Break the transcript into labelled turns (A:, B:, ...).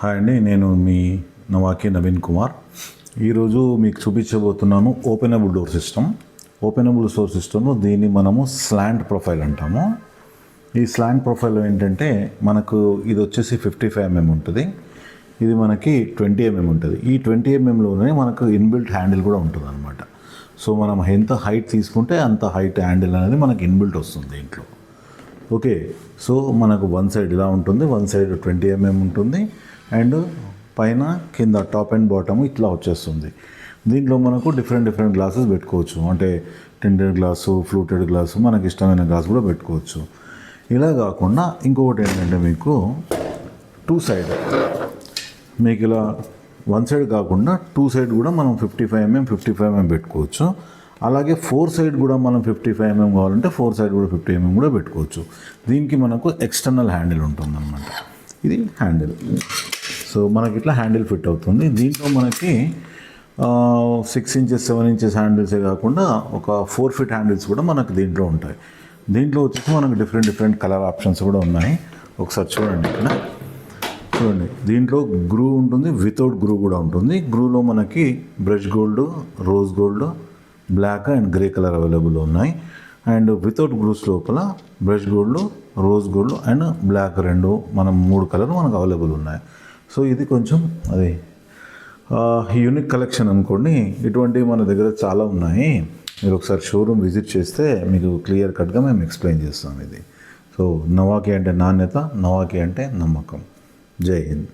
A: Hi అండి, నేను మీ నవాకి నవీన్ కుమార్. ఈరోజు మీకు చూపించబోతున్నాను openable door system. Openable door system దీన్ని మనము స్లాంట్ ప్రొఫైల్ అంటాము. ఈ స్లాంట్ ప్రొఫైల్ ఏంటంటే మనకు ఇది వచ్చేసి 55 mm ఉంటుంది, ఇది మనకి 20 mm ఉంటుంది. ఈ 20 mmలోనే మనకు ఇన్బిల్ట్ హ్యాండిల్ కూడా ఉంటుంది అనమాట. సో మనం ఎంత హైట్ తీసుకుంటే అంత హైట్ హ్యాండిల్ అనేది మనకి ఇన్బిల్ట్ వస్తుంది దీంట్లో. ఓకే, సో మనకు వన్ సైడ్ ఇలా ఉంటుంది, వన్ సైడ్ 20 mm ఉంటుంది, అండ్ పైన కింద టాప్ అండ్ బాటమ్ ఇట్లా వచ్చేస్తుంది. దీంట్లో మనకు డిఫరెంట్ గ్లాసెస్ పెట్టుకోవచ్చు, అంటే టెండెడ్ గ్లాసు, ఫ్లూటెడ్ గ్లాసు, మనకి ఇష్టమైన గ్లాస్ కూడా పెట్టుకోవచ్చు. ఇలా కాకుండా ఇంకొకటి ఏంటంటే మీకు టూ సైడ్, మీకు ఇలా వన్ సైడ్ కాకుండా టూ సైడ్ కూడా మనం 55 mm పెట్టుకోవచ్చు. అలాగే 4 సైడ్ కూడా మనం 55 mm కావాలంటే 4 సైడ్ కూడా 50 mm కూడా పెట్టుకోవచ్చు. దీనికి మనకు ఎక్స్టర్నల్ హ్యాండిల్ ఉంటుందన్నమాట. ఇది హ్యాండిల్. సో మనకి ఇట్లా హ్యాండిల్ ఫిట్ అవుతుంది. దీంట్లో మనకి 6 inches 7 inches హ్యాండిల్సే కాకుండా ఒక 4 feet హ్యాండిల్స్ కూడా మనకు దీంట్లో ఉంటాయి. దీంట్లో వచ్చేసి మనకు డిఫరెంట్ కలర్ ఆప్షన్స్ కూడా ఉన్నాయి. ఒకసారి చూడండి, ఇక్కడ చూడండి. దీంట్లో గ్రూ ఉంటుంది, వితౌట్ గ్రూ కూడా ఉంటుంది. గ్రూలో మనకి brush gold, rose gold, black and grey colour available ఉన్నాయి. అండ్ వితౌట్ గ్రూస్ లోపల brush gold, rose gold and black మనం 3 కలర్ మనకు అవైలబుల్ ఉన్నాయి. సో ఇది కొంచెం అది యూనిక్ కలెక్షన్ అనుకోండి. ఇటువంటివి మన దగ్గర చాలా ఉన్నాయి. మీరు ఒకసారి షోరూమ్ విజిట్ చేస్తే మీకు క్లియర్ కట్గా మేము ఎక్స్ప్లెయిన్ చేస్తాం ఇది. సో నవాకి అంటే నాణ్యత, నవాకి అంటే నమ్మకం. జై హింద్.